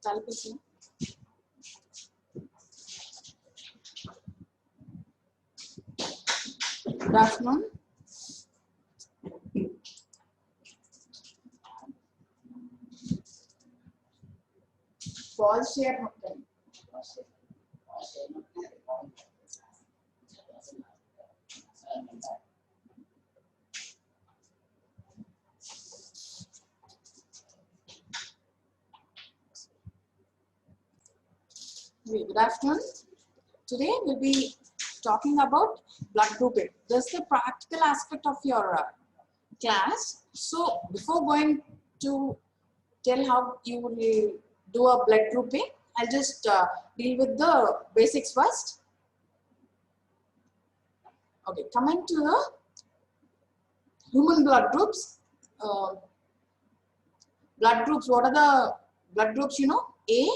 Telepathy. Good afternoon. Pause share. Good afternoon. Today we'll be talking about blood grouping. This is the practical aspect of your class. So before going to tell how you will do a blood grouping, I'll just deal with the basics first. Okay, coming to the human blood groups. Blood groups, what are the blood groups? You know, A,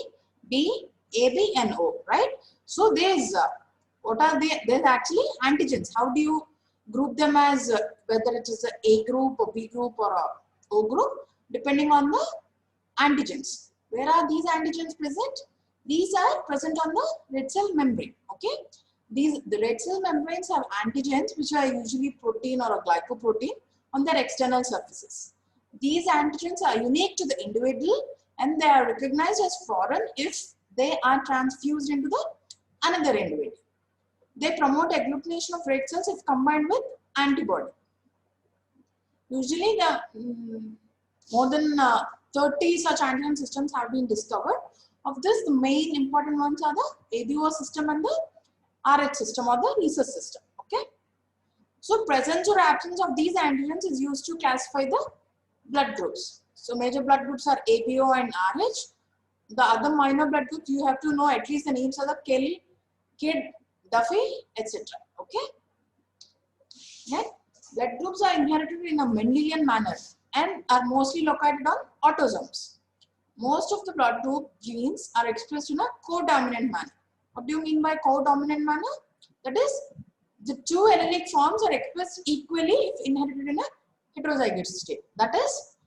B, AB and O, right? So there's what are they? There's actually antigens. How do you group them as whether it is a group or B group or a O group, depending on the antigens. Where are these antigens present? These are present on the red cell membrane. Okay, the red cell membranes have antigens which are usually protein or a glycoprotein on their external surfaces. These antigens are unique to the individual and they are recognized as foreign if they are transfused into the another individual. They promote agglutination of red cells if combined with antibody. Usually more than 30 such antigen systems have been discovered. Of this, the main important ones are the ABO system and the RH system or the rhesus system. Okay. So presence or absence of these antigens is used to classify the blood groups. So major blood groups are ABO and RH. The other minor blood groups you have to know at least the names are the Kelly, Kidd, Duffy, etc. Okay. Next, blood groups are inherited in a Mendelian manner and are mostly located on autosomes. Most of the blood group genes are expressed in a codominant manner. What do you mean by codominant manner? That is, the two allelic forms are expressed equally if inherited in a heterozygous state. That is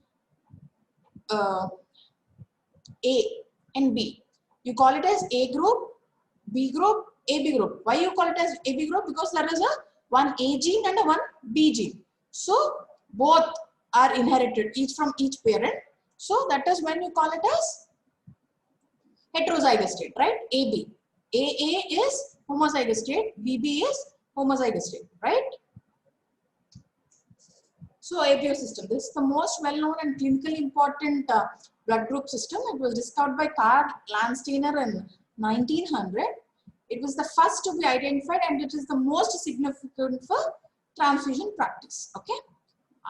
A and B. You call it as A group, B group, AB group. Why you call it as AB group? Because there is a one A gene and a one B gene. So both are inherited each from each parent. So that is when you call it as heterozygous state, right? AB. AA is homozygous state, BB is homozygous state, right? So ABO system, this is the most well-known and clinically important blood group system. It was discovered by Karl Landsteiner in 1900. It was the first to be identified and it is the most significant for transfusion practice. Okay.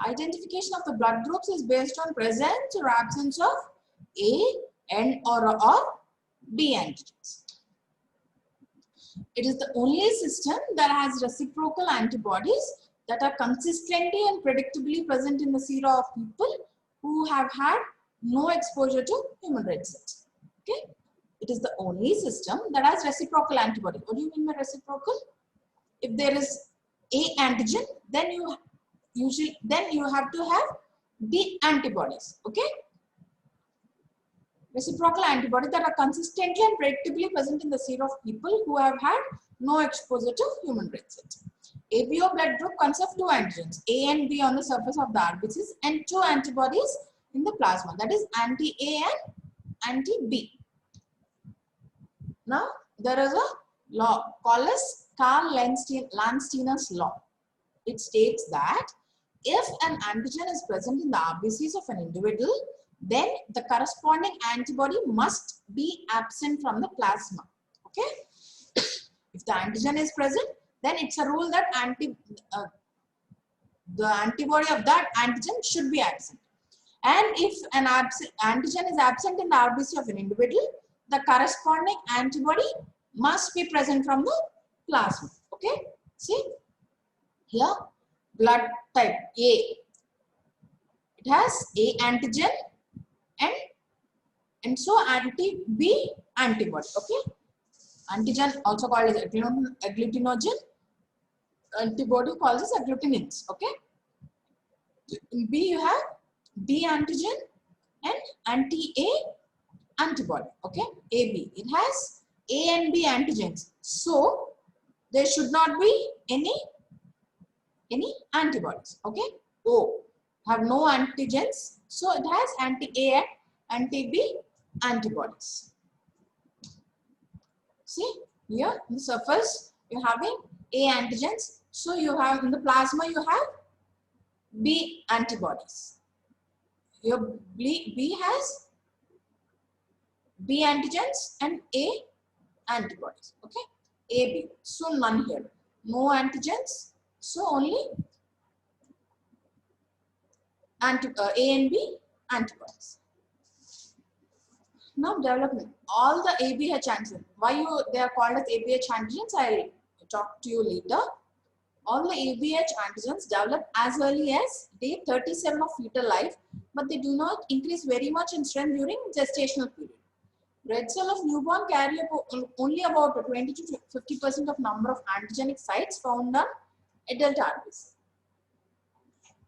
Identification of the blood groups is based on presence or absence of A, N or B antigens. It is the only system that has reciprocal antibodies that are consistently and predictably present in the sera of people who have had no exposure to human red cells. Okay. It is the only system that has reciprocal antibody. What do you mean by reciprocal? If there is A antigen, then you have to have B antibodies. Okay. Reciprocal antibodies that are consistently and predictably present in the sera of people who have had no exposure to human red cells. ABO blood group consists of two antigens, A and B on the surface of the RBCs and two antibodies in the plasma, that is anti-A and anti-B. Now, there is a law called as Karl Landsteiner's law. It states that if an antigen is present in the RBCs of an individual, then the corresponding antibody must be absent from the plasma. Okay? If the antigen is present, then it's a rule that the antibody of that antigen should be absent. And if an antigen is absent in the RBC of an individual, the corresponding antibody must be present from the plasma. Okay? See? Here, blood type A. It has A antigen and so anti-B antibody. Okay? Antigen also called as agglutinogen. Antibody called as agglutinins. Okay? In B you have B antigen and anti-A antibody. Okay, AB. It has A and B antigens. So there should not be any antibodies. Okay, O have no antigens. So it has anti-A and anti-B antibodies. See here in the surface you're having A antigens. So you have in the plasma you have B antibodies. Your B has B antigens and A antibodies. Okay, AB. So none here. No antigens. So only A and B antibodies. Now development. All the ABH antigens. Why they are called as ABH antigens? I'll talk to you later. All the ABH antigens develop as early as day 37 of fetal life, but they do not increase very much in strength during gestational period. Red cell of newborn carry only about 20 to 50% of number of antigenic sites found on adult RBC.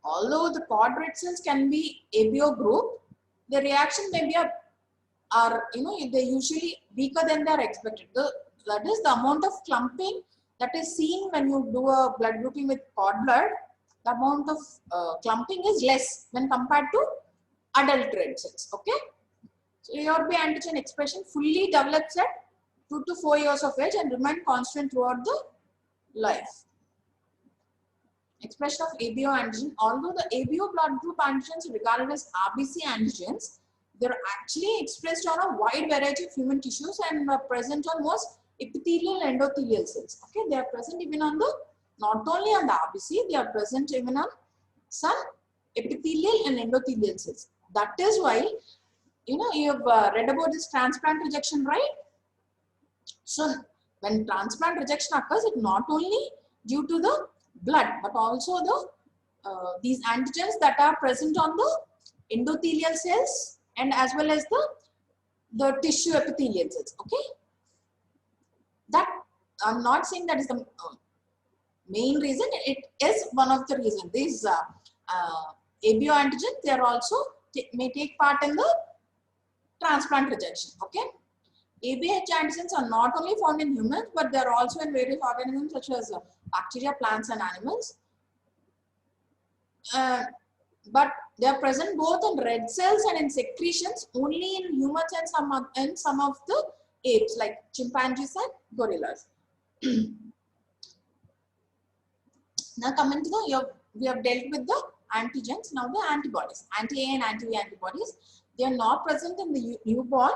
Although the cord red cells can be ABO group, the reaction may be they're usually weaker than they are expected. That is the amount of clumping that is seen when you do a blood grouping with cord blood. The amount of clumping is less when compared to adult red cells. Okay. So ARB antigen expression fully develops at 2 to 4 years of age and remain constant throughout the life. Expression of ABO antigen. Although the ABO blood group antigens are regarded as RBC antigens, they are actually expressed on a wide variety of human tissues and are present on most epithelial and endothelial cells. Okay, they are present even on the, not only on the RBC, they are present even on some epithelial and endothelial cells. That is why, you have read about this transplant rejection, right? So when transplant rejection occurs, it not only due to the blood, but also the these antigens that are present on the endothelial cells and as well as the tissue epithelial cells. Okay, that I'm not saying that is the main reason. It is one of the reasons. These ABO antigens, they are also may take part in the transplant rejection. Okay, ABH antigens are not only found in humans, but they are also in various organisms such as bacteria, plants, and animals. But they are present both in red cells and in secretions only in humans and some of the apes like chimpanzees and gorillas. Now coming to we have dealt with the antigens. Now the antibodies, anti-A and anti-B antibodies, they are not present in the newborn.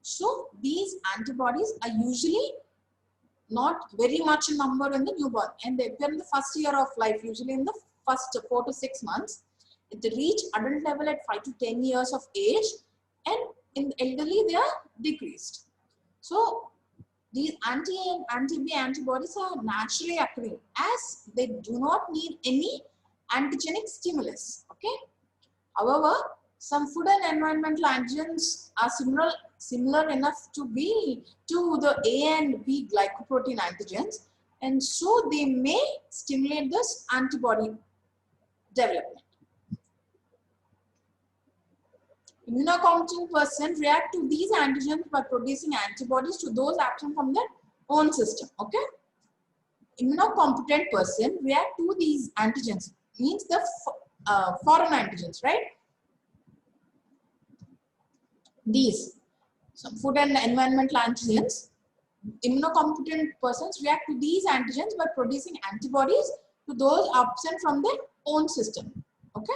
So these antibodies are usually not very much in number in the newborn, and they appear in the first year of life, usually in the first 4 to 6 months. They reach adult level at 5 to 10 years of age, and in the elderly they are decreased. So these anti-A and anti-B antibodies are naturally occurring as they do not need any antigenic stimulus. Okay. However, some food and environmental antigens are similar enough to be to the A and B glycoprotein antigens, and so they may stimulate this antibody development. Immunocompetent person react to these antigens by producing antibodies to those absent from their own system. Okay, immunocompetent person react to these antigens, means the foreign antigens, right? These some food and environmental antigens. Immunocompetent persons react to these antigens by producing antibodies to those absent from their own system. Okay.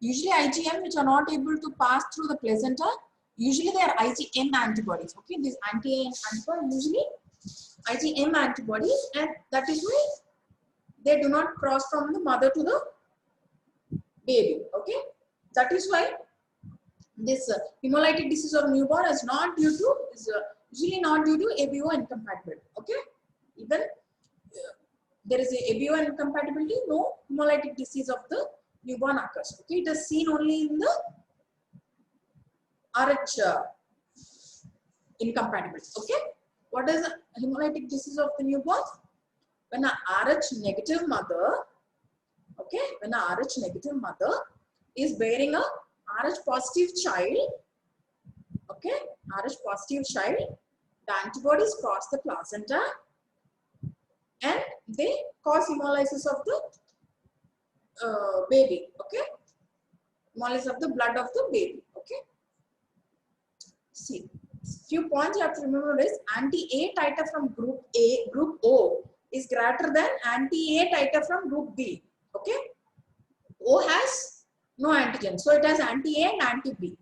Usually IgM, which are not able to pass through the placenta, usually they are IgM antibodies. Okay, these anti-A antibodies usually IgM antibodies, and that is why they do not cross from the mother to the baby. Okay, that is why this hemolytic disease of newborn is not due to usually not due to ABO incompatibility. Okay, even there is a ABO incompatibility, no hemolytic disease of the newborn occurs. Okay, it is seen only in the RH incompatibility. Okay, what is the hemolytic disease of the newborn? When a RH negative mother, okay, when a RH negative mother is bearing a RH positive child, Okay, Rh positive child, the antibodies cross the placenta and they cause hemolysis of the baby. Okay, hemolysis of the blood of the baby. Okay, see, few points you have to remember is anti-A titer from group O is greater than anti-A titer from group B. Okay, O has no antigen, so it has anti-A and anti-B.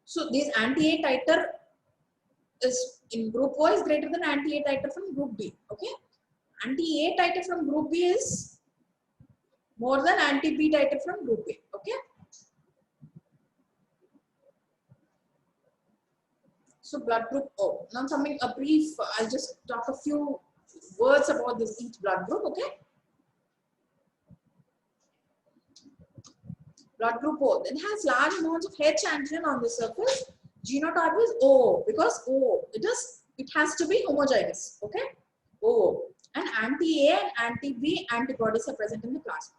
So this anti-A titer is in group O is greater than anti-A titer from group B. Okay, anti-A titer from group B is more than anti-B titer from group A. Okay. So blood group O. Now something a brief. I'll just talk a few words about this each blood group. Okay. Blood group O. It has large amounts of H antigen on the surface. Genotype is O because it has to be homozygous. Okay. O. And anti-A and anti-B antibodies are present in the plasma.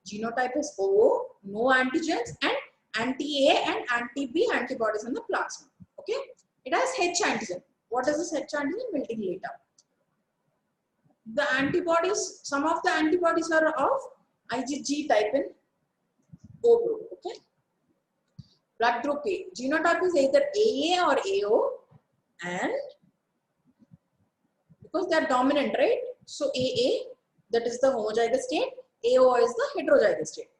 Genotype is O, no antigens, and anti-A and anti-B antibodies in the plasma. Okay. It has H antigen. What is this H antigen? We'll take later. The antibodies, some of the antibodies are of IgG type in O group. Okay. Blood group A. Genotype is either AA or AO, and because they are dominant, right? So AA, that is the homozygous state. AO is the heterozygous state.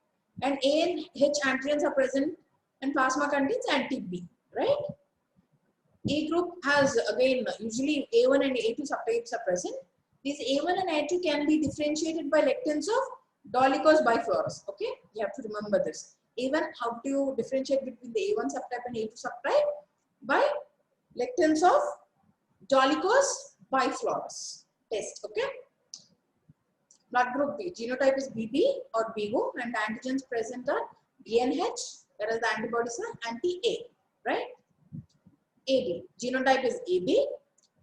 And A and H antigens are present and plasma contains anti-B, right? A group has, again, usually A1 and A2 subtypes are present. These A1 and A2 can be differentiated by lectins of dolichos biflorus. Okay, you have to remember this. A1, how do you differentiate between the A1 subtype and A2 subtype? By lectins of dolichos biflorus test. Okay. Blood group B. Genotype is BB or BO, and the antigens present are B and H, whereas the antibodies are anti-A, right? AB. Genotype is AB.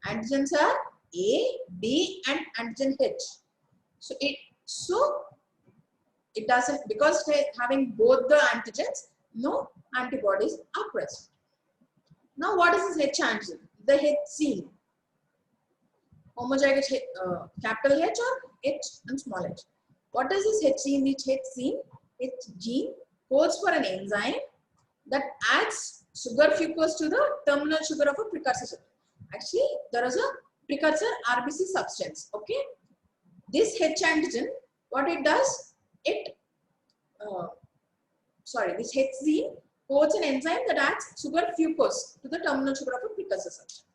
Antigens are A, B, and antigen H. So it doesn't, because having both the antigens, no antibodies are present. Now, what is this H antigen? The H gene. Homozygous capital H or H and small h. What is this H gene? Which H gene? H gene codes for an enzyme that adds sugar fucose to the terminal sugar of a precursor sugar. Actually, there is a precursor RBC substance. Okay, this H antigen, what it does? This H gene codes an enzyme that adds sugar fucose to the terminal sugar of a precursor substance.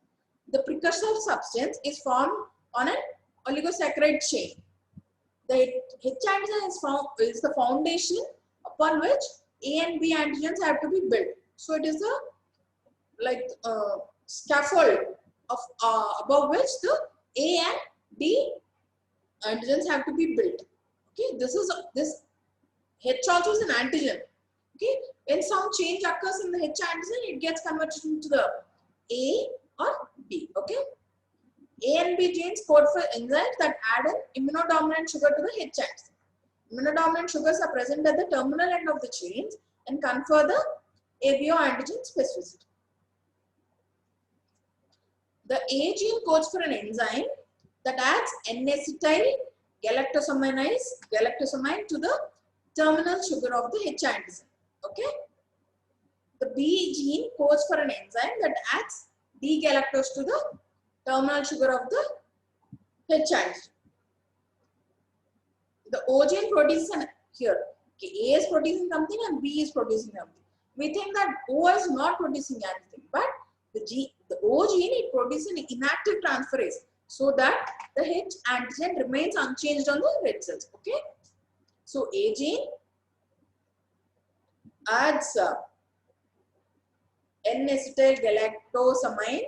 The precursor substance is formed on an oligosaccharide chain. The H antigen is the foundation upon which A and B antigens have to be built. So it is a scaffold of above which the A and B antigens have to be built. Okay, this H also is an antigen. Okay, when some change occurs in the H antigen, it gets converted into the A or B. Okay, A and B genes code for enzymes that add an immunodominant sugar to the H antigen. Immunodominant sugars are present at the terminal end of the chains and confer the ABO antigen specificity. The A gene codes for an enzyme that adds N-acetyl galactosamine to the terminal sugar of the H antigen. Okay. The B gene codes for an enzyme that adds D-galactose to the terminal sugar of the H antigen. The O gene produces here. Okay, A is producing something and B is producing something. We think that O is not producing anything, but the O gene, it produces an inactive transferase so that the H antigen remains unchanged on the red cells. Okay. So A gene adds N-acetyl galactosamine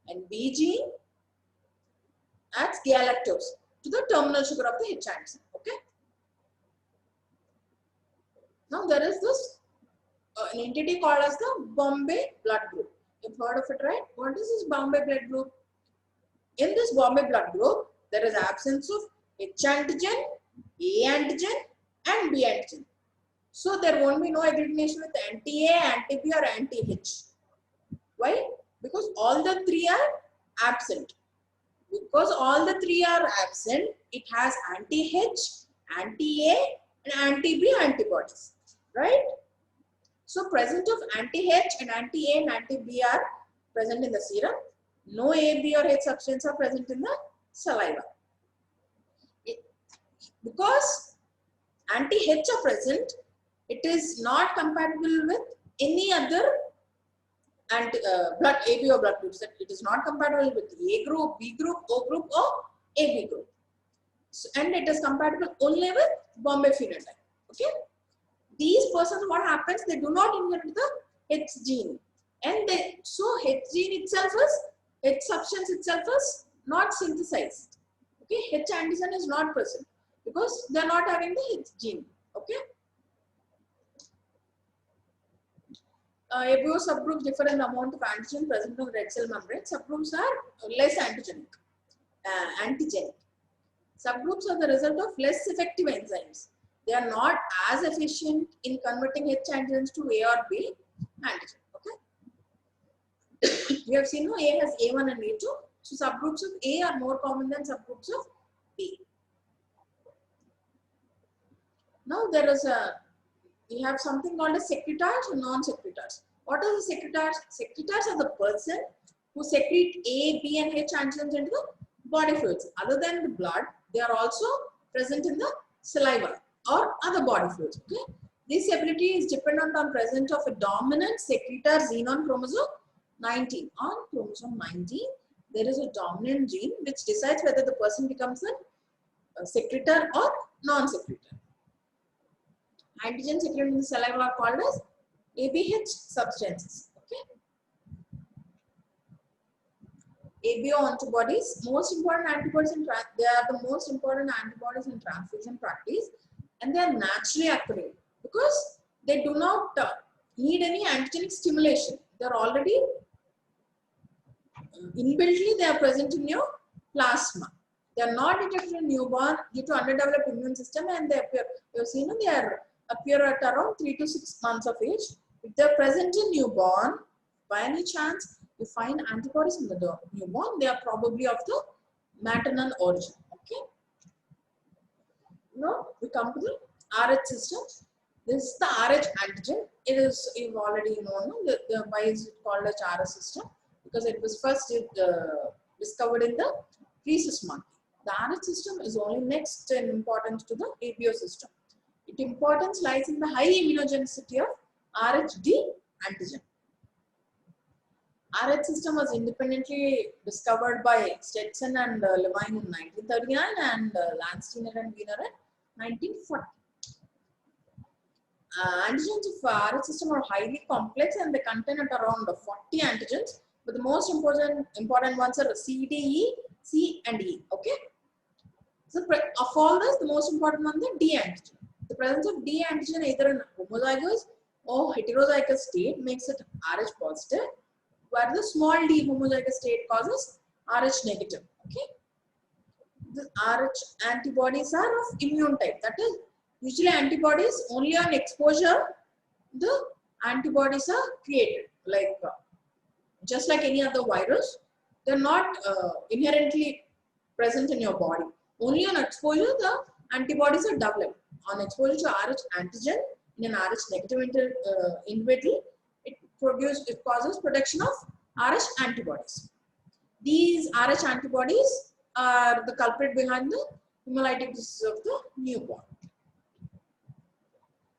and B gene adds galactose to the terminal sugar of the H antigen. Okay. Now there is this an entity called as the Bombay blood group. You've heard of it, right? What is this Bombay blood group? In this Bombay blood group, there is absence of H antigen, A antigen, and B antigen. So there won't be no agglutination with anti-A, anti-B, or anti-H. Why? Because all the three are absent. Because all the three are absent, it has anti-H, anti-A and anti-B antibodies, right? So presence of anti-H and anti-A and anti-B are present in the serum. No A, B or H substance are present in the saliva. Because anti-H are present, it is not compatible with any other blood AB or blood groups. That it is not compatible with A group, B group, O group or AB group. So, and it is compatible only with Bombay phenotype. Okay. These persons, what happens? They do not inherit the H gene, and so H gene itself is H substance itself is not synthesized. Okay, H antigen is not present because they are not having the H gene. Okay. ABO subgroups differ in the amount of antigen present on the red cell membrane. Subgroups are less antigenic. Subgroups are the result of less effective enzymes. They are not as efficient in converting H antigens to A or B antigen. Okay. We have seen A has A1 and A2. So subgroups of A are more common than subgroups of B. Now there is we have something called as secretors and non-secretors. What are the secretors? Secretors are the person who secrete A, B and H antigens into the body fluids. Other than the blood, they are also present in the saliva or other body fluids. Okay? This ability is dependent on presence of a dominant secretor gene on chromosome 19. On chromosome 19, there is a dominant gene which decides whether the person becomes a secretor or non-secretor. Antigens secreted in the saliva are called as ABH substances. Okay. ABO antibodies, most important antibodies in they are the most important antibodies in transfusion practice, and they are naturally occurring because they do not need any antigenic stimulation. They are already inbuiltly they are present in your plasma. They are not detected in newborn due to underdeveloped immune system, and they appear. You have seen they appear at around 3 to 6 months of age. If they are present in newborn, by any chance you find antibodies in the newborn, they are probably of the maternal origin. Okay. Now we come to the RH system. This is the RH antigen. It is, you've already known why is it called as RH system? Because it was first discovered in the rhesus monkey. The RH system is only next in importance to the ABO system. Its importance lies in the high immunogenicity of RHD antigen. RH system was independently discovered by Stetson and Levine in 1939 and Landsteiner and Wiener in 1940. Antigens of RH system are highly complex and they contain at around 40 antigens, but the most important ones are C, D, E, C and E. Okay. So of all this, the most important one is the D antigen. The presence of D antigen either in homozygous or heterozygous state makes it RH positive, where the small d homozygous state causes RH negative. Okay. The RH antibodies are of immune type. That is, usually antibodies only on exposure, the antibodies are created. Like just like any other virus, they are not inherently present in your body. Only on exposure, the antibodies are developed. On exposure to RH antigen in an RH negative individual, it causes production of RH antibodies. These RH antibodies are the culprit behind the hemolytic disease of the newborn.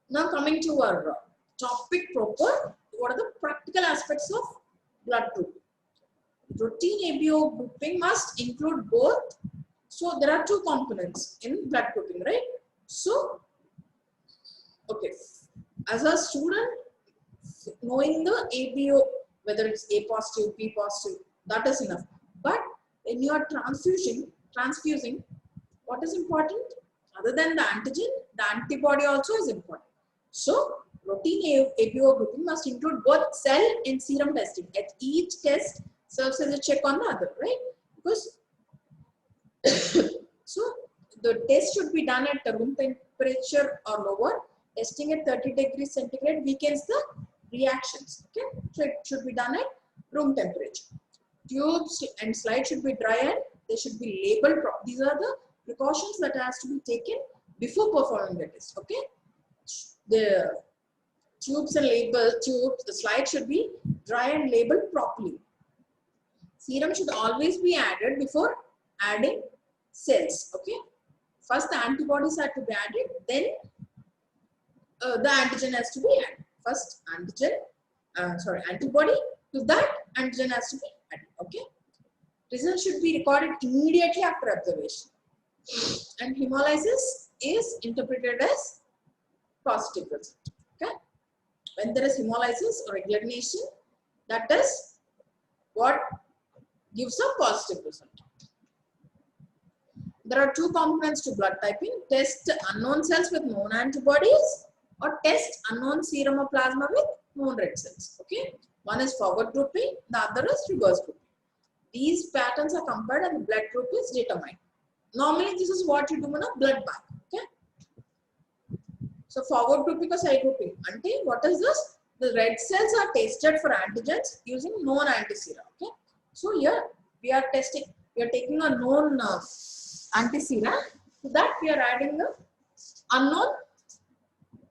Now coming to our topic proper, what are the practical aspects of blood group? Routine ABO grouping must include both. So there are two components in blood grouping, right? So, okay, as a student, knowing the ABO, whether it's A positive, B positive, that is enough. But when you are transfusing, what is important? Other than the antigen, the antibody also is important. So, routine ABO grouping must include both cell and serum testing. At each test serves as a check on the other, right? Because so the test should be done at room temperature or lower. Testing at 30 degrees centigrade weakens the reactions. Okay, so it should be done at room temperature. Tubes and slides should be dry and they should be labeled. These are the precautions that has to be taken before performing the test. Okay, the tubes and the slide should be dry and labeled properly. Serum should always be added before adding cells. Okay, first the antibodies are to be added, then the antigen has to be added. First antibody, to that antigen has to be added. Okay, results should be recorded immediately after observation, and hemolysis is interpreted as positive result. Okay, when there is hemolysis or agglutination, that is what gives a positive result. There are two components to blood typing: test unknown cells with known antibodies, or test unknown serum or plasma with known red cells. Okay, one is forward grouping, the other is reverse grouping. These patterns are compared and the blood group is determined. Normally, this is what you do in a blood bank. Okay, so forward grouping or side grouping. What is this? The red cells are tested for antigens using known antisera. Okay, so here we are taking a known antisera. To that we are adding the unknown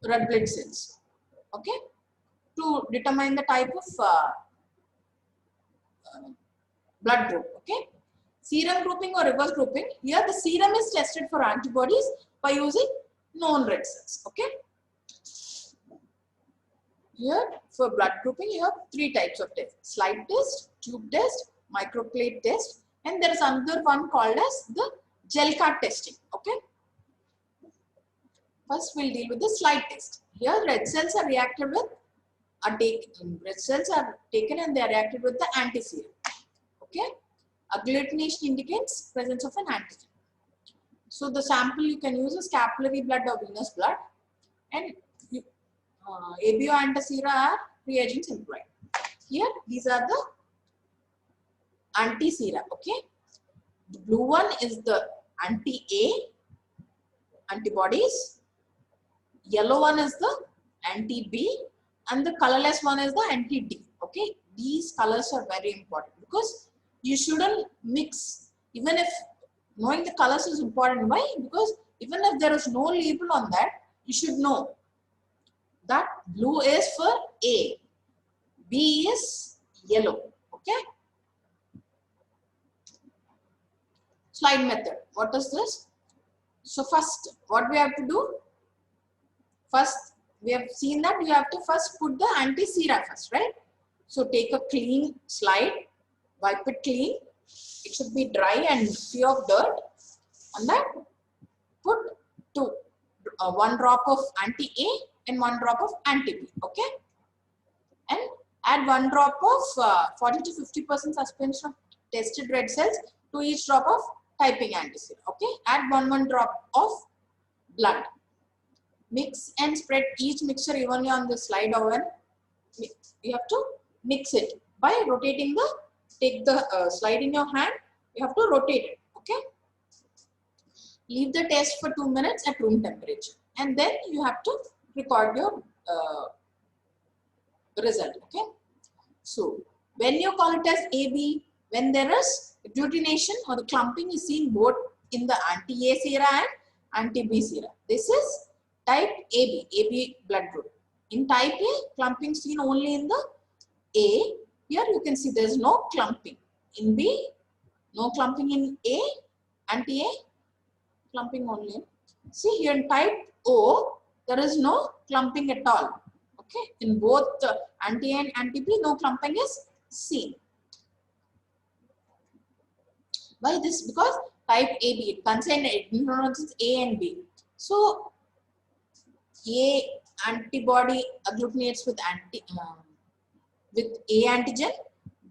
red blood cells. Okay, to determine the type of blood group. Okay, serum grouping or reverse grouping. Here the serum is tested for antibodies by using known red cells. Okay, here for blood grouping you have three types of tests: slide test, tube test, microplate test, and there is another one called as the gel card testing. Okay, first we'll deal with the slide test. Here red cells are reacted with red cells are taken and they are reacted with the antiserum. Okay, agglutination indicates presence of an antigen. So the sample you can use is capillary blood or venous blood, and ABO antisera are reagents employed. Here these are the antisera. Okay, the blue one is the anti-A antibodies, yellow one is the anti-B, and the colorless one is the anti-D. Okay, these colors are very important because you shouldn't mix. Even if knowing the colors is important, why? Because even if there is no label on that, you should know that blue is for A, B is yellow. Okay, slide method. What is this? So first, what we have to do? First, we have seen that you have to first put the antisera first, right? So take a clean slide, wipe it clean. It should be dry and free of dirt. And then put one drop of anti-A and one drop of anti-B. Okay, and add one drop of 40 to 50% suspension of tested red cells to each drop of typing antisera. Okay, add one drop of blood. Mix and spread each mixture evenly on the slide oven. You have to mix it by rotating take the slide in your hand. You have to rotate it. Okay, leave the test for 2 minutes at room temperature, and then you have to record your result. Okay, so when you call it as AB, when there is agglutination or the clumping is seen both in the anti-A sera and anti-B sera. This is type AB blood group. In type A, clumping seen only in the A. Here you can see there is no clumping. In B, no clumping. In A, anti-A, clumping only. See here in type O, there is no clumping at all. Okay, in both anti-A and anti-B, no clumping is seen. Why this? Because type AB, it contains A and B. So A antibody agglutinates with A antigen,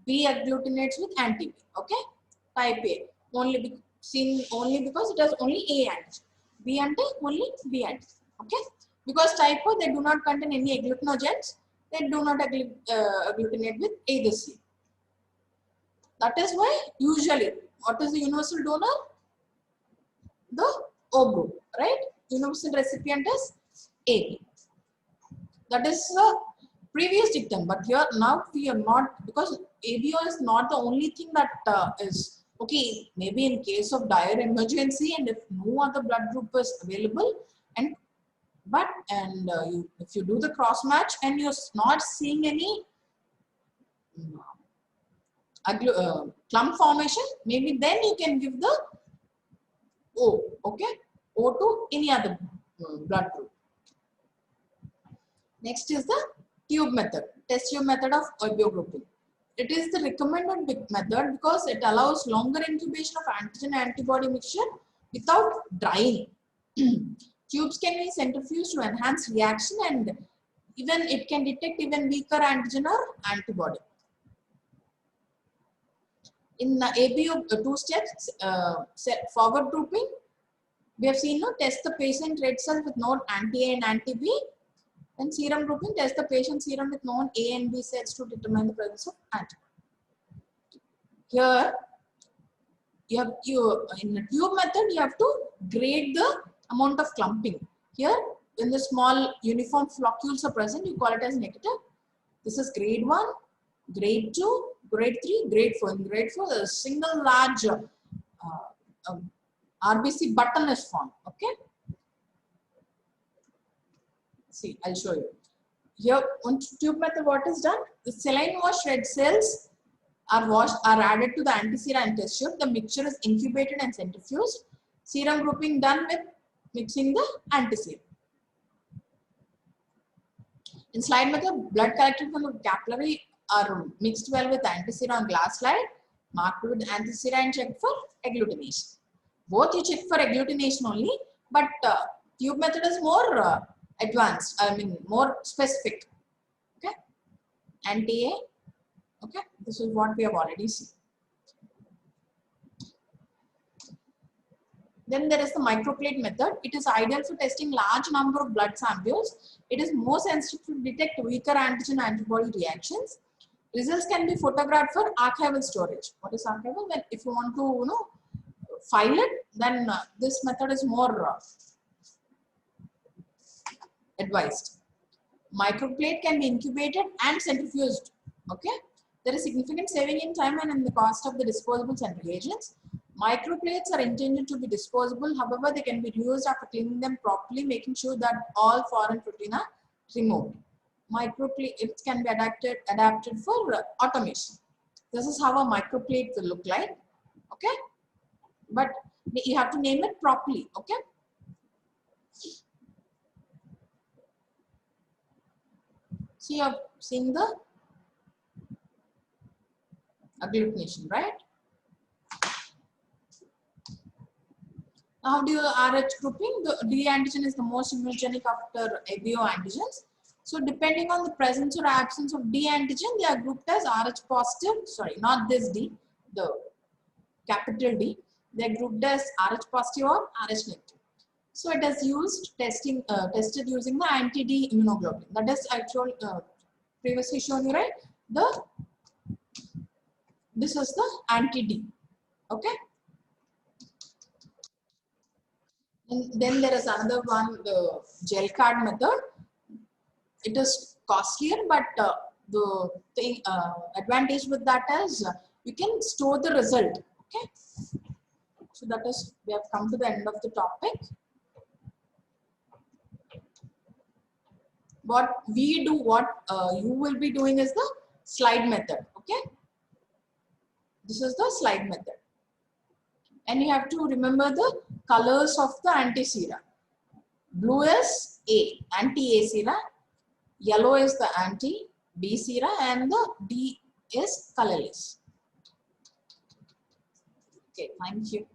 B agglutinates with anti-B. Okay, type A seen only because it has only A antigen. B anti only B antigen. Okay, because type O they do not contain any agglutinogens. They do not agglutinate with either C. That is why usually what is the universal donor? The O group, right? Universal recipient is AB. That is the previous dictum, but here now we are not, because ABO is not the only thing that is okay. Maybe in case of dire emergency and if no other blood group is available, and if you do the cross match and you're not seeing any clump formation, maybe then you can give the O, okay, O to any other blood group. Next is the tube method, test tube method of ABO grouping. It is the recommended method because it allows longer incubation of antigen antibody mixture without drying. Tubes can be centrifuged to enhance reaction, and even it can detect even weaker antigen or antibody. In the ABO, two steps, forward grouping, we have seen test the patient red cells with known anti-A and anti-B. And serum grouping, test the patient serum with known A and B cells to determine the presence of antibody. Here, in the tube method, you have to grade the amount of clumping. Here, when the small uniform floccules are present, you call it as negative. This is grade 1, grade 2, grade 3, grade 4. In grade 4, a single large RBC button is formed. Okay. See, I'll show you. Here, on tube method, what is done? The saline washed red cells are added to the anti-sera and test tube. The mixture is incubated and centrifuged. Serum grouping done with mixing the anti-sera. In slide method, blood collected from the capillary are mixed well with anti-sera on glass slide, marked with anti-sera and checked for agglutination. Both you check for agglutination only, but tube method is more advanced, I mean more specific. Okay, anti-A. Okay, this is what we have already seen. Then there is the microplate method. It is ideal for testing large number of blood samples. It is more sensitive to detect weaker antigen antibody reactions. Results can be photographed for archival storage. What is archival? When if you want to file it, then this method is more advised. Microplate can be incubated and centrifuged. Okay, there is significant saving in time and in the cost of the disposables and reagents. Microplates are intended to be disposable. However, they can be reused after cleaning them properly, making sure that all foreign protein are removed. Microplates can be adapted for automation. This is how a microplate will look like. Okay, but you have to name it properly. Okay. So you have seen the agglutination, right? Now, how do you RH grouping? The D antigen is the most immunogenic after ABO antigens. So, depending on the presence or absence of D antigen, they are grouped as RH positive. Sorry, not this D, the capital D. They are grouped as RH positive or RH negative. So, it is used tested using the anti-D immunoglobulin. That is, I told previously shown you, right? This is the anti-D. Okay. And then there is another one, the gel card method. It is costlier, but the thing advantage with that is you can store the result. Okay. So that is, we have come to the end of the topic. What we do, what you will be doing is the slide method. Okay. This is the slide method. And you have to remember the colors of the anti-sera. Blue is A, anti-A sera. Yellow is the anti-B sera, and the D is colorless. Okay, thank you.